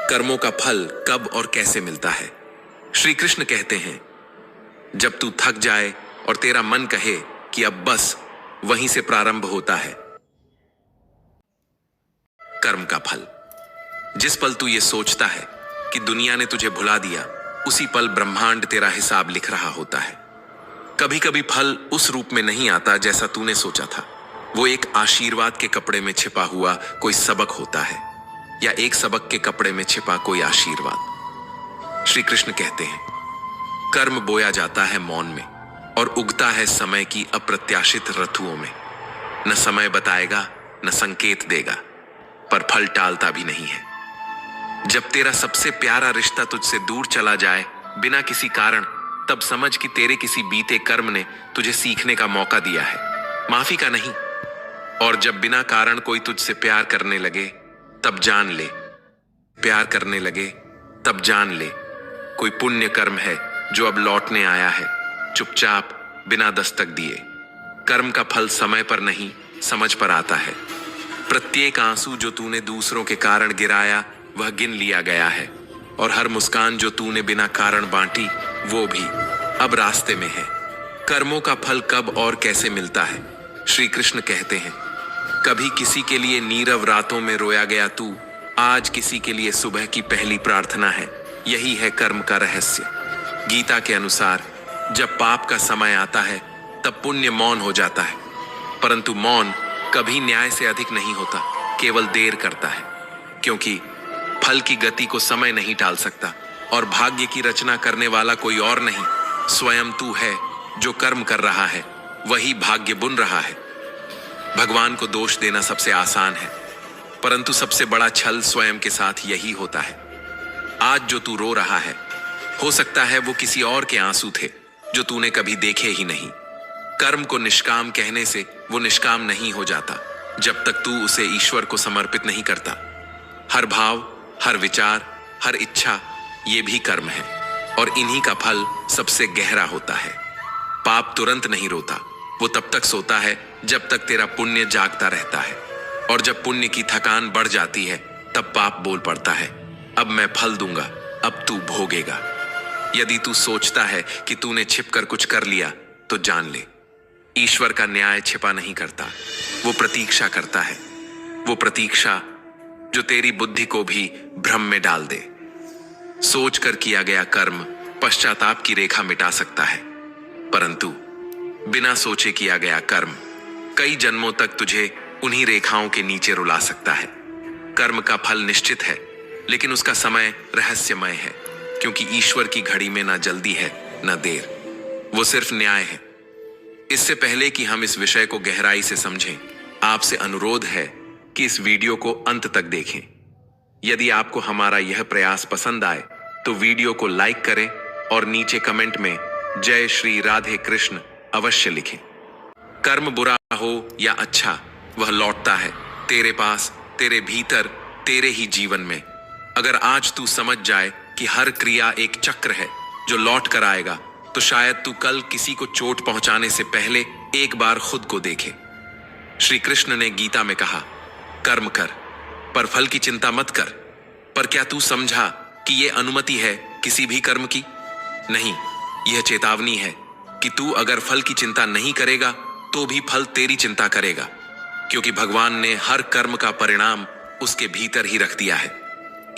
कर्मों का फल कब और कैसे मिलता है। श्री कृष्ण कहते हैं, जब तू थक जाए और तेरा मन कहे कि अब बस, वहीं से प्रारंभ होता है कर्म का फल। जिस पल तू ये सोचता है कि दुनिया ने तुझे भुला दिया, उसी पल ब्रह्मांड तेरा हिसाब लिख रहा होता है। कभी कभी फल उस रूप में नहीं आता जैसा तूने सोचा था। वो एक आशीर्वाद के कपड़े में छिपा हुआ कोई सबक होता है, या एक सबक के कपड़े में छिपा कोई आशीर्वाद। श्री कृष्ण कहते हैं, कर्म बोया जाता है मौन में और उगता है समय की अप्रत्याशित ऋतुओं में। न समय बताएगा, न संकेत देगा, पर फल टालता भी नहीं है। जब तेरा सबसे प्यारा रिश्ता तुझसे दूर चला जाए बिना किसी कारण, तब समझ कि तेरे किसी बीते कर्म ने तुझे सीखने का मौका दिया है, माफी का नहीं। और जब बिना कारण कोई तुझसे प्यार करने लगे, तब जान ले, प्यार करने लगे तब जान ले, कोई पुण्य कर्म है जो अब लौटने आया है, चुपचाप बिना दस्तक दिए। कर्म का फल समय पर नहीं, समझ पर आता है। प्रत्येक आंसू जो तूने दूसरों के कारण गिराया, वह गिन लिया गया है, और हर मुस्कान जो तूने बिना कारण बांटी, वो भी अब रास्ते में है। कर्मों का फल कब और कैसे मिलता है। श्री कृष्ण कहते हैं, कभी किसी के लिए नीरव रातों में रोया गया तू, आज किसी के लिए सुबह की पहली प्रार्थना है। यही है कर्म का रहस्य। गीता के अनुसार जब पाप का समय आता है, तब पुण्य मौन हो जाता है, परंतु मौन कभी न्याय से अधिक नहीं होता, केवल देर करता है। क्योंकि फल की गति को समय नहीं टाल सकता, और भाग्य की रचना करने वाला कोई और नहीं, स्वयं तू है। जो कर्म कर रहा है वही भाग्य बुन रहा है। भगवान को दोष देना सबसे आसान है, परंतु सबसे बड़ा छल स्वयं के साथ यही होता है। आज जो तू रो रहा है, हो सकता है वो किसी और के आंसू थे जो तूने कभी देखे ही नहीं। कर्म को निष्काम कहने से वो निष्काम नहीं हो जाता जब तक तू उसे ईश्वर को समर्पित नहीं करता। हर भाव, हर विचार, हर इच्छा, ये भी कर्म है, और इन्हीं का फल सबसे गहरा होता है। पाप तुरंत नहीं रोता, वो तब तक सोता है जब तक तेरा पुण्य जागता रहता है, और जब पुण्य की थकान बढ़ जाती है, तब पाप बोल पड़ता है, अब मैं फल दूंगा, अब तू भोगेगा। यदि तू सोचता है कि तूने छिपकर कुछ कर लिया, तो जान ले, ईश्वर का न्याय छिपा नहीं करता, वो प्रतीक्षा करता है। वो प्रतीक्षा जो तेरी बुद्धि को भी भ्रम में डाल दे। सोच कर किया गया कर्म पश्चाताप की रेखा मिटा सकता है, परंतु बिना सोचे किया गया कर्म कई जन्मों तक तुझे उन्हीं रेखाओं के नीचे रुला सकता है। कर्म का फल निश्चित है, लेकिन उसका समय रहस्यमय है, क्योंकि ईश्वर की घड़ी में ना जल्दी है ना देर, वो सिर्फ न्याय है। इससे पहले कि हम इस विषय को गहराई से समझें, आपसे अनुरोध है कि इस वीडियो को अंत तक देखें। यदि आपको हमारा यह प्रयास पसंद आए तो वीडियो को लाइक करें और नीचे कमेंट में जय श्री राधे कृष्ण अवश्य लिखें। कर्म बुरा हो या अच्छा, वह लौटता है तेरे पास, तेरे भीतर, तेरे ही जीवन में। अगर आज तू समझ जाए कि हर क्रिया एक चक्र है जो लौट कर आएगा, तो शायद तू कल किसी को चोट पहुंचाने से पहले एक बार खुद को देखे। श्री कृष्ण ने गीता में कहा, कर्म कर पर फल की चिंता मत कर। पर क्या तू समझा कि यह अनुमति है किसी भी कर्म की? नहीं, यह चेतावनी है कि तू अगर फल की चिंता नहीं करेगा तो भी फल तेरी चिंता करेगा, क्योंकि भगवान ने हर कर्म का परिणाम उसके भीतर ही रख दिया है।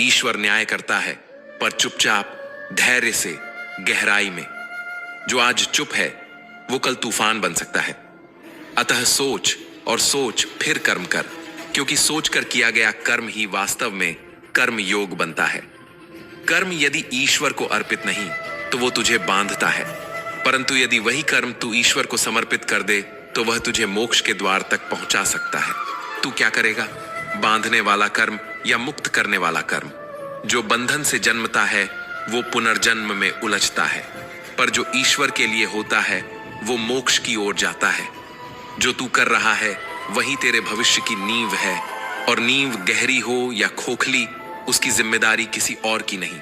ईश्वर न्याय करता है, पर चुपचाप, धैर्य से, गहराई में। जो आज चुप है वो कल तूफान बन सकता है। अतः सोच और सोच फिर कर्म कर, क्योंकि सोच कर किया गया कर्म ही वास्तव में कर्म योग बनता है। कर्म यदि ईश्वर को अर्पित नहीं तो वो तुझे बांधता है, परंतु यदि वही कर्म तू ईश्वर को समर्पित कर दे तो वह तुझे मोक्ष के द्वार तक पहुंचा सकता है। तू क्या करेगा? बांधने वाला कर्म या मुक्त करने वाला कर्म? जो बंधन से जन्मता है वो पुनर्जन्म में उलझता है, पर जो ईश्वर के लिए होता है वो मोक्ष की ओर जाता है। जो तू कर रहा है वही तेरे भविष्य की नींव है, और नींव गहरी हो या खोखली, उसकी जिम्मेदारी किसी और की नहीं।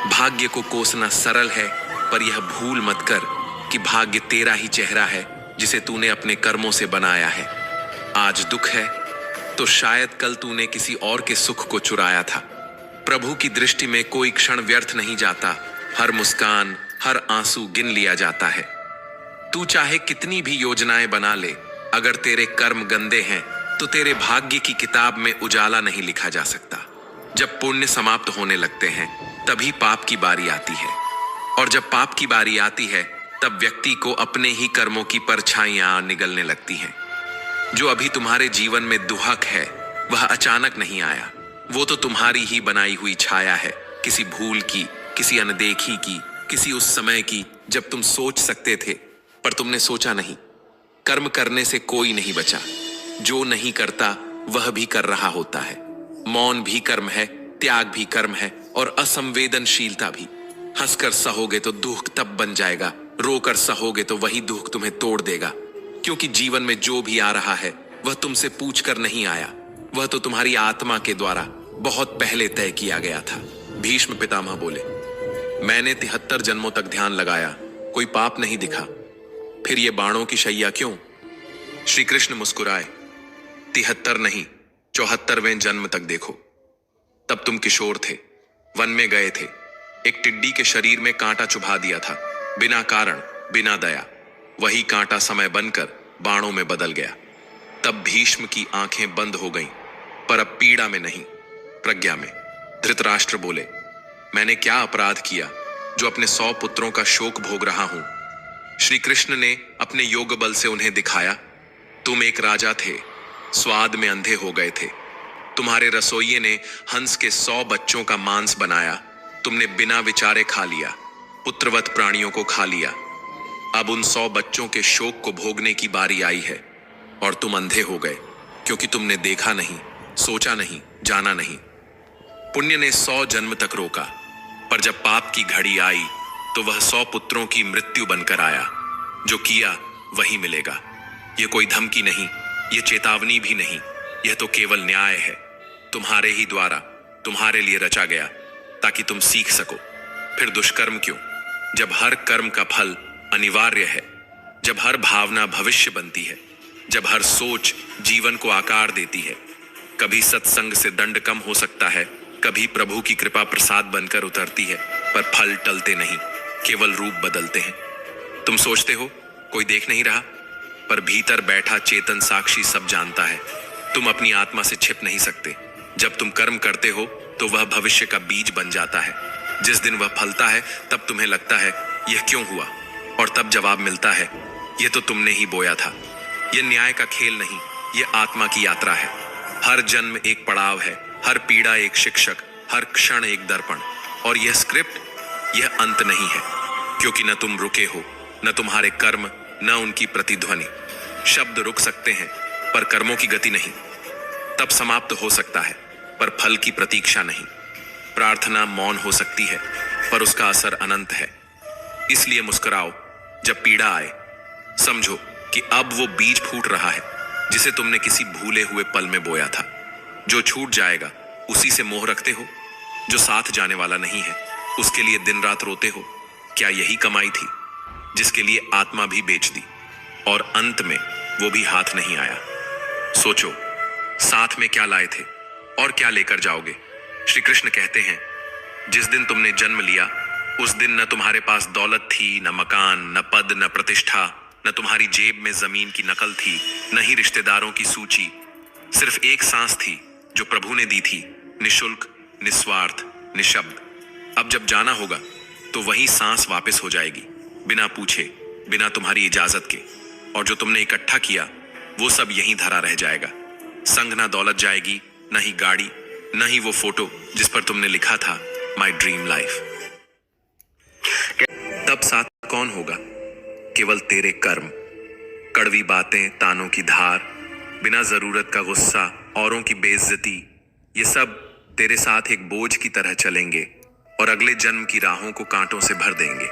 भाग्य को कोसना सरल है, पर यह भूल मत कर कि भाग्य तेरा ही चेहरा है जिसे तूने अपने कर्मों से बनाया है। आज दुख है तो शायद कल तूने किसी और के सुख को चुराया था। प्रभु की दृष्टि में कोई क्षण व्यर्थ नहीं जाता। हर मुस्कान, हर आंसू गिन लिया जाता है। तू चाहे कितनी भी योजनाएं बना ले, अगर तेरे कर्म गंदे हैं तो तेरे भाग्य की किताब में उजाला नहीं लिखा जा सकता। जब पुण्य समाप्त होने लगते हैं तभी पाप की बारी आती है, और जब पाप की बारी आती है तब व्यक्ति को अपने ही कर्मों की परछाइयां निगलने लगती हैं। जो अभी तुम्हारे जीवन में दुहक है वह अचानक नहीं आया, वो तो तुम्हारी ही बनाई हुई छाया है, किसी भूल की, किसी अनदेखी की, किसी उस समय की जब तुम सोच सकते थे पर तुमने सोचा नहीं। कर्म करने से कोई नहीं बचा, जो नहीं करता वह भी कर रहा होता है। मौन भी कर्म है, त्याग भी कर्म है, और असंवेदनशीलता भी। हंसकर सहोगे तो दुख तब बन जाएगा, रोकर सहोगे तो वही दुख तुम्हें तोड़ देगा। क्योंकि जीवन में जो भी आ रहा है वह तुमसे पूछकर नहीं आया, वह तो तुम्हारी आत्मा के द्वारा बहुत पहले तय किया गया था। भीष्म पितामह बोले, मैंने 73 जन्मों तक ध्यान लगाया, कोई पाप नहीं दिखा, फिर ये बाणों की शैया क्यों? श्री कृष्ण मुस्कुराए, 73 नहीं 74वें जन्म तक देखो। तब तुम किशोर थे, वन में गए थे, एक टिड्डी के शरीर में कांटा चुभा दिया था, बिना कारण, बिना दया। वही कांटा समय बनकर बाणों में बदल गया। तब भीष्म की आंखें बंद हो गईं, पर अब पीड़ा में नहीं, प्रज्ञा में। धृतराष्ट्र बोले, मैंने क्या अपराध किया जो अपने 100 पुत्रों का शोक भोग रहा हूं? श्री कृष्ण ने अपने योग बल से उन्हें दिखाया, तुम एक राजा थे, स्वाद में अंधे हो गए थे। तुम्हारे रसोइये ने हंस के 100 बच्चों का मांस बनाया, तुमने बिना विचारे खा लिया, पुत्रवत प्राणियों को खा लिया। अब उन 100 बच्चों के शोक को भोगने की बारी आई है, और तुम अंधे हो गए क्योंकि तुमने देखा नहीं, सोचा नहीं, जाना नहीं। पुण्य ने 100 जन्म तक रोका, पर जब पाप की घड़ी आई तो वह 100 पुत्रों की मृत्यु बनकर आया। जो किया वही मिलेगा। यह कोई धमकी नहीं, यह चेतावनी भी नहीं, यह तो केवल न्याय है, तुम्हारे ही द्वारा, तुम्हारे लिए रचा गया, ताकि तुम सीख सको। फिर दुष्कर्म क्यों, जब हर कर्म का फल अनिवार्य है, जब हर भावना भविष्य बनती है, जब हर सोच जीवन को आकार देती है। कभी सत्संग से दंड कम हो सकता है, कभी प्रभु की कृपा प्रसाद बनकर उतरती है, पर फल टलते नहीं, केवल रूप बदलते हैं। तुम सोचते हो कोई देख नहीं रहा, पर भीतर बैठा चेतन साक्षी सब जानता है। तुम अपनी आत्मा से छिप नहीं सकते। जब तुम कर्म करते हो तो वह भविष्य का बीज बन जाता है। जिस दिन वह फलता है तब तुम्हें लगता है यह क्यों हुआ, और तब जवाब मिलता है यह तो तुमने ही बोया था। यह न्याय का खेल नहीं, यह आत्मा की यात्रा है। हर जन्म एक पड़ाव है, हर पीड़ा एक शिक्षक, हर क्षण एक दर्पण। और यह स्क्रिप्ट, यह अंत नहीं है, क्योंकि न तुम रुके हो, न तुम्हारे कर्म, न उनकी प्रतिध्वनि। शब्द रुक सकते हैं पर कर्मों की गति नहीं। तब समाप्त हो सकता है पर फल की प्रतीक्षा नहीं। प्रार्थना मौन हो सकती है पर उसका असर अनंत है। इसलिए मुस्कुराओ जब पीड़ा आए। समझो कि अब वो बीज फूट रहा है जिसे तुमने किसी भूले हुए पल में बोया था। जो छूट जाएगा उसी से मोह रखते हो, जो साथ जाने वाला नहीं है उसके लिए दिन रात रोते हो। क्या यही कमाई थी जिसके लिए आत्मा भी बेच दी, और अंत में वो भी हाथ नहीं आया? सोचो, साथ में क्या लाए थे और क्या लेकर जाओगे? श्री कृष्ण कहते हैं, जिस दिन तुमने जन्म लिया उस दिन न तुम्हारे पास दौलत थी, न मकान, न पद, न प्रतिष्ठा, न तुम्हारी जेब में जमीन की नकल थी, न ही रिश्तेदारों की सूची। सिर्फ एक सांस थी जो प्रभु ने दी थी, निशुल्क, निस्वार्थ, निशब्द। अब जब जाना होगा तो वही सांस वापस हो जाएगी, बिना पूछे, बिना तुम्हारी इजाजत के। और जो तुमने इकट्ठा किया वो सब यहीं धरा रह जाएगा। संग ना दौलत जाएगी, न ही गाड़ी, न ही वो फोटो जिस पर तुमने लिखा था माई ड्रीम लाइफ। तब साथ कौन होगा? केवल तेरे कर्म, कड़वी बातें, तानों की धार, बिना जरूरत का गुस्सा, औरों की बेइज्जती। ये सब तेरे साथ एक बोझ की तरह चलेंगे और अगले जन्म की राहों को कांटों से भर देंगे।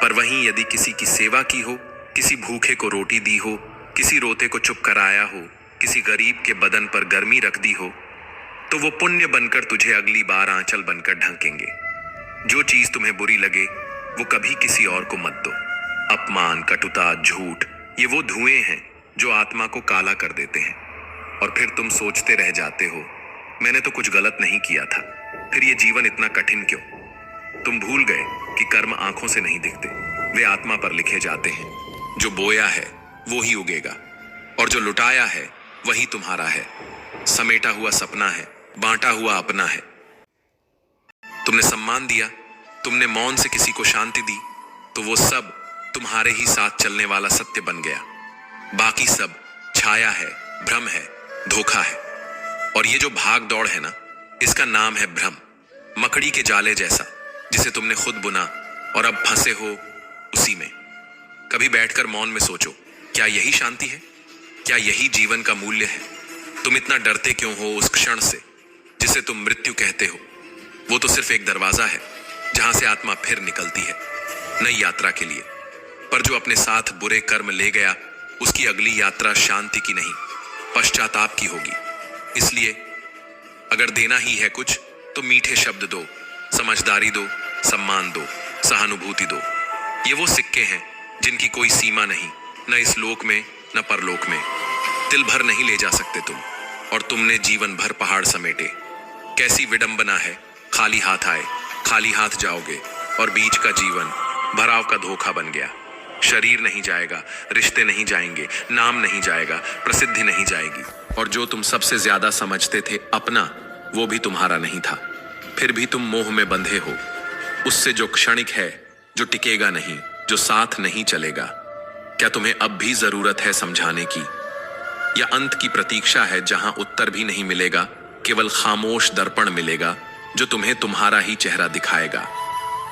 पर वहीं यदि किसी की सेवा की हो, किसी भूखे को रोटी दी हो, किसी रोते को चुप कराया हो, किसी गरीब के बदन पर गर्मी रख दी हो, तो वो पुण्य बनकर तुझे अगली बार आंचल बनकर ढंकेंगे। जो चीज तुम्हें बुरी लगे वो कभी किसी और को मत दो। अपमान, कटुता, झूठ, ये वो धुएं हैं जो आत्मा को काला कर देते हैं। और फिर तुम सोचते रह जाते हो, मैंने तो कुछ गलत नहीं किया था। फिर ये जीवन इतना कठिन क्यों? तुम भूल गए कि कर्म आंखों से नहीं दिखते, वे आत्मा पर लिखे जाते हैं। जो बोया है वो ही उगेगा, और जो लुटाया है वही तुम्हारा है। समेटा हुआ सपना है, बांटा हुआ अपना है। तुमने सम्मान दिया, तुमने मौन से किसी को शांति दी, तो वो सब तुम्हारे ही साथ चलने वाला सत्य बन गया। बाकी सब छाया है, भ्रम है, धोखा है। और ये जो भाग दौड़ है ना, इसका नाम है भ्रम। मकड़ी के जाले जैसा, जिसे तुमने खुद बुना और अब फंसे हो उसी में। कभी बैठकर मौन में सोचो, क्या यही शांति है? क्या यही जीवन का मूल्य है? तुम इतना डरते क्यों हो उस क्षण से जिसे तुम मृत्यु कहते हो? वो तो सिर्फ एक दरवाजा है जहां से आत्मा फिर निकलती है नई यात्रा के लिए। पर जो अपने साथ बुरे कर्म ले गया, उसकी अगली यात्रा शांति की नहीं, पश्चाताप की होगी। इसलिए अगर देना ही है कुछ, तो मीठे शब्द दो, समझदारी दो, सम्मान दो, सहानुभूति दो। ये वो सिक्के हैं जिनकी कोई सीमा नहीं, न इस लोक में न परलोक में। तिल भर नहीं ले जा सकते तुम, और तुमने जीवन भर पहाड़ समेटे। कैसी विडंबना है, खाली हाथ आए, खाली हाथ जाओगे, और बीच का जीवन भराव का धोखा बन गया। शरीर नहीं जाएगा, रिश्ते नहीं जाएंगे, नाम नहीं जाएगा, प्रसिद्धि नहीं जाएगी, और जो तुम सबसे ज्यादा समझते थे अपना, वो भी तुम्हारा नहीं था। फिर भी तुम मोह में बंधे हो उससे जो क्षणिक है, जो टिकेगा नहीं, जो साथ नहीं चलेगा। क्या तुम्हें अब भी जरूरत है समझाने की, या अंत की प्रतीक्षा है जहां उत्तर भी नहीं मिलेगा, केवल खामोश दर्पण मिलेगा जो तुम्हें तुम्हारा ही चेहरा दिखाएगा?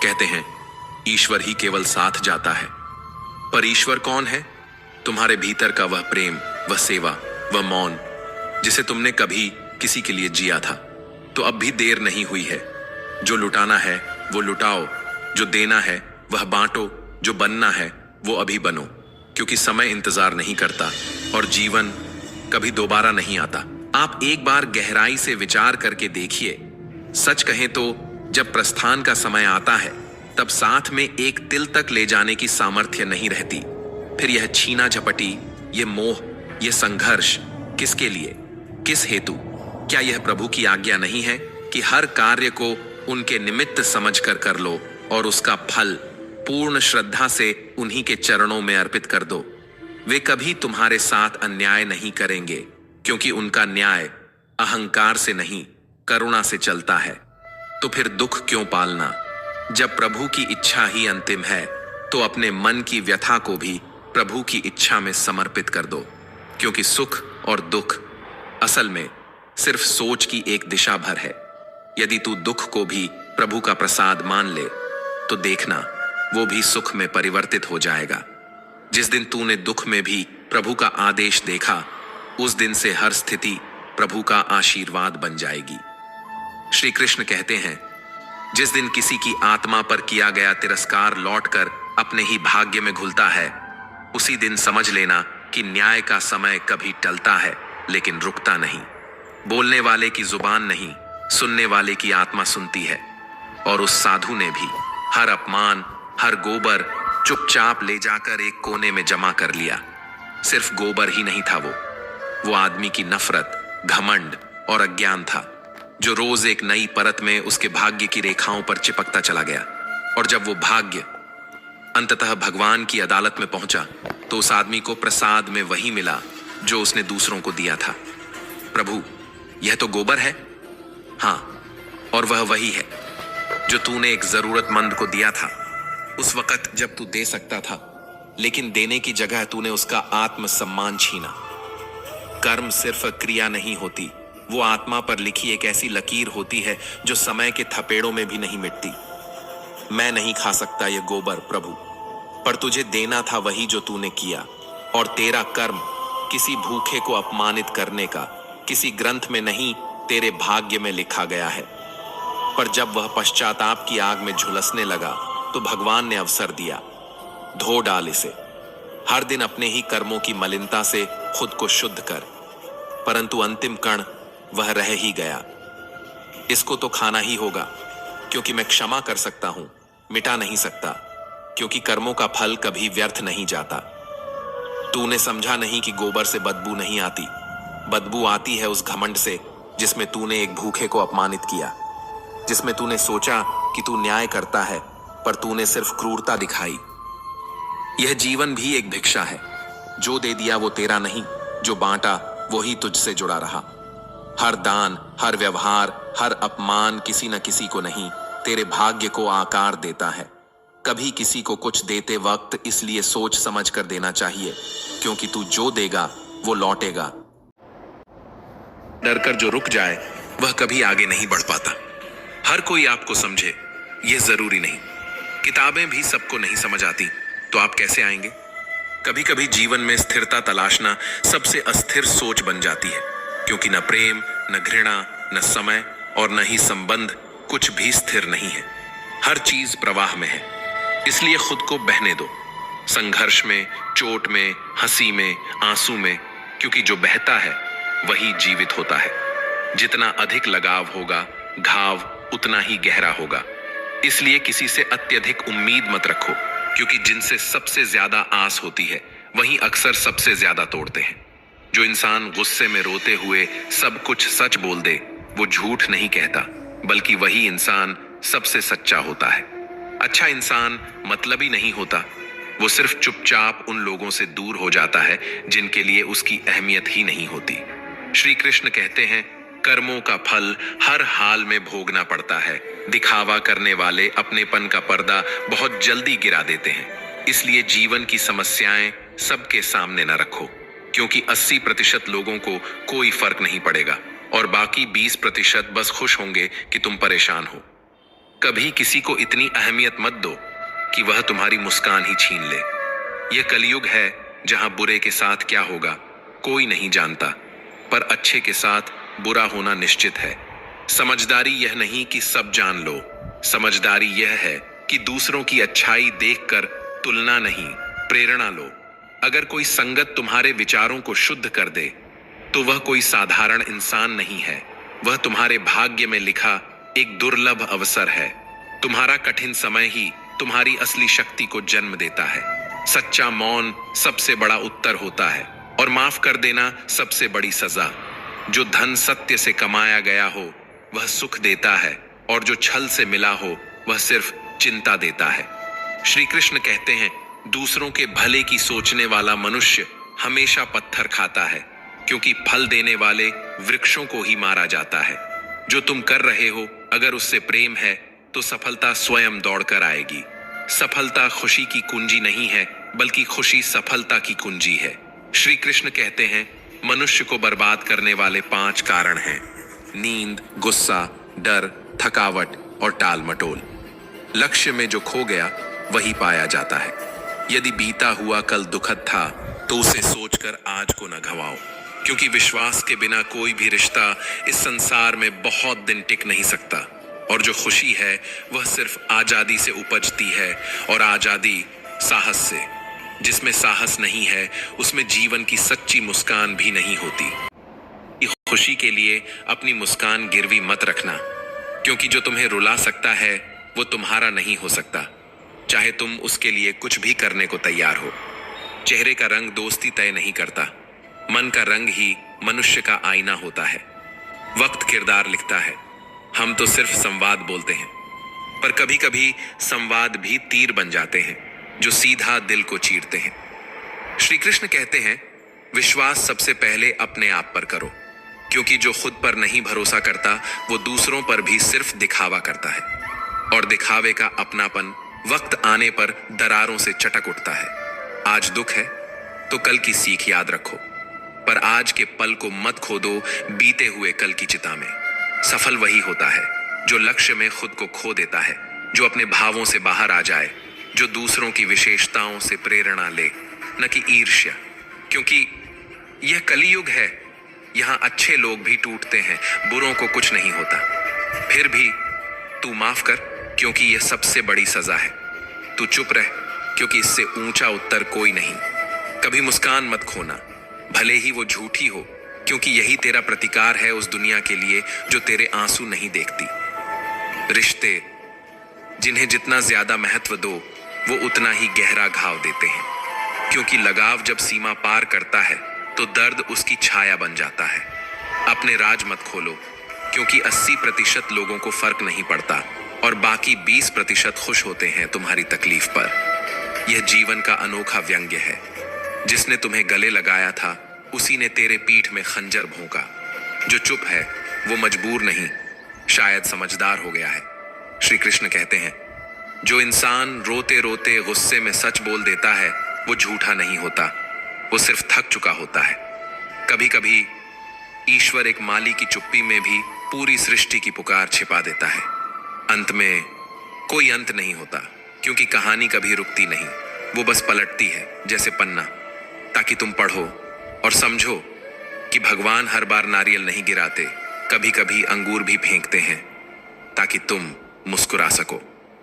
कहते हैं ईश्वर ही केवल साथ जाता है, पर ईश्वर कौन है? तुम्हारे भीतर का वह प्रेम, वह सेवा, वह मौन, जिसे तुमने कभी किसी के लिए जिया था। तो अब भी देर नहीं हुई है। जो लुटाना है वो लुटाओ, जो देना है वह बांटो, जो बनना है वो अभी बनो, क्योंकि समय इंतजार नहीं करता और जीवन कभी दोबारा नहीं आता। आप एक बार गहराई से विचार करके देखिए। सच कहें तो जब प्रस्थान का समय आता है, तब साथ में एक तिल तक ले जाने की सामर्थ्य नहीं रहती। फिर यह छीना झपटी, ये मोह, ये संघर्ष किसके लिए, किस हेतु? क्या यह प्रभु की आज्ञा नहीं है कि हर कार्य को उनके निमित्त समझकर कर लो और उसका फल पूर्ण श्रद्धा से उन्हीं के चरणों में अर्पित कर दो? वे कभी तुम्हारे साथ अन्याय नहीं करेंगे, क्योंकि उनका न्याय अहंकार से नहीं, करुणा से चलता है। तो फिर दुख क्यों पालना? जब प्रभु की इच्छा ही अंतिम है, तो अपने मन की व्यथा को भी प्रभु की इच्छा में समर्पित कर दो, क्योंकि सुख और दुख असल में सिर्फ सोच की एक दिशा भर है। यदि तू दुख को भी प्रभु का प्रसाद मान ले, तो देखना वो भी सुख में परिवर्तित हो जाएगा। जिस दिन तूने दुख में भी प्रभु का आदेश देखा, उस दिन से हर स्थिति प्रभु का आशीर्वाद बन जाएगी। श्री कृष्ण कहते हैं, जिस दिन किसी की आत्मा पर किया गया तिरस्कार लौटकर अपने ही भाग्य में घुलता है, उसी दिन समझ लेना कि न्याय का समय कभी टलता है, लेकिन रुकता नहीं। बोलने वाले की जुबान नहीं, सुनने वाले की आत्मा सुनती है। और उस साधु ने भी हर अपमान, हर गोबर चुपचाप ले जाकर एक कोने में जमा कर लिया। सिर्फ गोबर ही नहीं था वो आदमी की नफरत, घमंड और अज्ञान था, जो रोज एक नई परत में उसके भाग्य की रेखाओं पर चिपकता चला गया। और जब वो भाग्य अंततः भगवान की अदालत में पहुंचा, तो उस आदमी को प्रसाद में वही मिला जो उसने दूसरों को दिया था। प्रभु, यह तो गोबर है। हाँ, और वह वही है जो तूने एक जरूरतमंद को दिया था, उस वक्त जब तू दे सकता था, लेकिन देने की जगह तूने उसका आत्मसम्मान छीना। कर्म सिर्फ क्रिया नहीं होती, वो आत्मा पर लिखी एक ऐसी लकीर होती है जो समय के थपेड़ों में भी नहीं मिटती। मैं नहीं खा सकता ये गोबर प्रभु, पर तुझे देना था वही जो तूने किया। और तेरा कर्म किसी भूखे को अपमानित करने का किसी ग्रंथ में नहीं, तेरे भाग्य में लिखा गया है। पर जब वह पश्चाताप की आग में झुलसने लगा, तो भगवान ने अवसर दिया, धो डाल इसे। हर दिन अपने ही कर्मों की मलिनता से खुद को शुद्ध कर। परंतु अंतिम कण वह रह ही गया। इसको तो खाना ही होगा, क्योंकि मैं क्षमा कर सकता हूं, मिटा नहीं सकता, क्योंकि कर्मों का फल कभी व्यर्थ नहीं जाता। तूने समझा नहीं कि गोबर से बदबू नहीं आती, बदबू आती है उस घमंड से जिसमें तूने एक भूखे को अपमानित किया। जिसमें तूने सोचा कि तू न्याय करता है, पर तूने सिर्फ क्रूरता दिखाई। यह जीवन भी एक भिक्षा है। जो दे दिया वो तेरा नहीं, जो बांटा वही तुझसे जुड़ा रहा। हर दान, हर व्यवहार, हर अपमान किसी न किसी को नहीं, तेरे भाग्य को आकार देता है। कभी किसी को कुछ देते वक्त इसलिए सोच समझ कर देना चाहिए, क्योंकि तू जो देगा वो लौटेगा। डरकर जो रुक जाए वह कभी आगे नहीं बढ़ पाता। हर कोई आपको समझे यह जरूरी नहीं। किताबें भी सबको नहीं समझ आती, तो आप कैसे आएंगे? कभी कभी जीवन में स्थिरता तलाशना सबसे अस्थिर सोच बन जाती है, क्योंकि न प्रेम, न घृणा, न समय और न ही संबंध, कुछ भी स्थिर नहीं है। हर चीज प्रवाह में है, इसलिए खुद को बहने दो। संघर्ष में, चोट में, हंसी में, आंसू में, क्योंकि जो बहता है वही जीवित होता है। जितना अधिक लगाव होगा, घाव उतना ही गहरा होगा। इसलिए किसी से अत्यधिक उम्मीद मत रखो, क्योंकि जिनसे सबसे ज्यादा आस होती है वही अक्सर सबसे ज्यादा तोड़ते हैं। जो इंसान गुस्से में रोते हुए सब कुछ सच बोल दे, वो झूठ नहीं कहता, बल्कि वही इंसान सबसे सच्चा होता है। अच्छा इंसान मतलबी नहीं होता, वो सिर्फ चुपचाप उन लोगों से दूर हो जाता है जिनके लिए उसकी अहमियत ही नहीं होती। श्री कृष्ण कहते हैं, कर्मों का फल हर हाल में भोगना पड़ता है। दिखावा करने वाले अपनेपन का पर्दा बहुत जल्दी गिरा देते हैं। इसलिए जीवन की समस्याएं सबके सामने न रखो, क्योंकि 80% लोगों को कोई फर्क नहीं पड़ेगा और बाकी 20% बस खुश होंगे कि तुम परेशान हो। कभी किसी को इतनी अहमियत मत दो कि वह तुम्हारी मुस्कान ही छीन ले। यह कलयुग है जहां बुरे के साथ क्या होगा कोई नहीं जानता, पर अच्छे के साथ बुरा होना निश्चित है। समझदारी यह नहीं कि सब जान लो, समझदारी यह है कि दूसरों की अच्छाई देखकर तुलना नहीं, प्रेरणा लो। अगर कोई संगत तुम्हारे विचारों को शुद्ध कर दे, तो वह कोई साधारण इंसान नहीं है, वह तुम्हारे भाग्य में लिखा एक दुर्लभ अवसर है। तुम्हारा कठिन समय ही तुम्हारी असली शक्ति को जन्म देता है। सच्चा मौन सबसे बड़ा उत्तर होता है और माफ कर देना सबसे बड़ी सजा। जो धन सत्य से कमाया गया हो वह सुख देता है, और जो छल से मिला हो वह सिर्फ चिंता देता है। श्री कृष्ण कहते हैं, दूसरों के भले की सोचने वाला मनुष्य हमेशा पत्थर खाता है, क्योंकि फल देने वाले वृक्षों को ही मारा जाता है। जो तुम कर रहे हो, अगर उससे प्रेम है तो सफलता स्वयं दौड़कर आएगी। सफलता खुशी की कुंजी नहीं है, बल्कि खुशी सफलता की कुंजी है। श्री कृष्ण कहते हैं, मनुष्य को बर्बाद करने वाले 5 कारण हैं: नींद, गुस्सा, डर, थकावट और टाल मटोल। लक्ष्य में जो खो गया वही पाया जाता है। यदि बीता हुआ कल दुखद था तो उसे सोचकर आज को न गंवाओ, क्योंकि विश्वास के बिना कोई भी रिश्ता इस संसार में बहुत दिन टिक नहीं सकता। और जो खुशी है वह सिर्फ आजादी से उपजती है, और आजादी साहस से। जिसमें साहस नहीं है उसमें जीवन की सच्ची मुस्कान भी नहीं होती। खुशी के लिए अपनी मुस्कान गिरवी मत रखना, क्योंकि जो तुम्हें रुला सकता है वो तुम्हारा नहीं हो सकता, चाहे तुम उसके लिए कुछ भी करने को तैयार हो। चेहरे का रंग दोस्ती तय नहीं करता, मन का रंग ही मनुष्य का आईना होता है। वक्त किरदार लिखता है, हम तो सिर्फ संवाद बोलते हैं, पर कभी कभी संवाद भी तीर बन जाते हैं जो सीधा दिल को चीरते हैं। श्री कृष्ण कहते हैं, विश्वास सबसे पहले अपने आप पर करो, क्योंकि जो खुद पर नहीं भरोसा करता वो दूसरों पर भी सिर्फ दिखावा करता है, और दिखावे का अपनापन वक्त आने पर दरारों से चटक उठता है। आज दुख है तो कल की सीख याद रखो, पर आज के पल को मत खो दो बीते हुए कल की चिता में। सफल वही होता है जो लक्ष्य में खुद को खो देता है, जो अपने भावों से बाहर आ जाए, जो दूसरों की विशेषताओं से प्रेरणा ले, न कि ईर्ष्या। क्योंकि यह कलियुग है, यहाँ अच्छे लोग भी टूटते हैं, बुरों को कुछ नहीं होता। फिर भी तू माफ कर, क्योंकि यह सबसे बड़ी सजा है। तू चुप रह, क्योंकि इससे ऊंचा उत्तर कोई नहीं। कभी मुस्कान मत खोना, भले ही वो झूठी हो, क्योंकि यही तेरा प्रतिकार है उस दुनिया के लिए जो तेरे आंसू नहीं देखती। रिश्ते जिन्हें जितना ज्यादा महत्व दो वो उतना ही गहरा घाव देते हैं, क्योंकि लगाव जब सीमा पार करता है तो दर्द उसकी छाया बन जाता है। अपने राज मत खोलो, क्योंकि 80% लोगों को फर्क नहीं पड़ता और बाकी 20% खुश होते हैं तुम्हारी तकलीफ पर। यह जीवन का अनोखा व्यंग्य है। जिसने तुम्हें गले लगाया था उसी ने तेरे पीठ में खंजर भोंका। जो चुप है वो मजबूर नहीं, शायद समझदार हो गया है। श्री कृष्ण कहते हैं, जो इंसान रोते रोते गुस्से में सच बोल देता है वो झूठा नहीं होता, वो सिर्फ थक चुका होता है। कभी कभी ईश्वर एक माली की चुप्पी में भी पूरी सृष्टि की पुकार छिपा देता है। अंत में कोई अंत नहीं होता, क्योंकि कहानी कभी रुकती नहीं, वो बस पलटती है जैसे पन्ना, ताकि तुम पढ़ो और समझो कि भगवान हर बार नारियल नहीं गिराते, कभी कभी अंगूर भी फेंकते हैं ताकि तुम मुस्कुरा सको।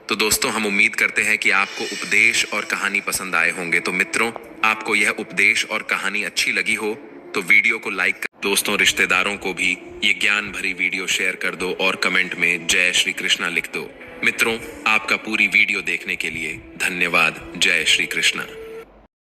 तो दोस्तों, हम उम्मीद करते हैं कि आपको उपदेश और कहानी पसंद आए होंगे। तो मित्रों, आपको यह उपदेश और कहानी अच्छी लगी हो तो वीडियो को लाइक कर, दोस्तों रिश्तेदारों को भी ये ज्ञान भरी वीडियो शेयर कर दो और कमेंट में जय श्री कृष्णा लिख दो। मित्रों, आपका पूरी वीडियो देखने के लिए धन्यवाद। जय श्री कृष्णा।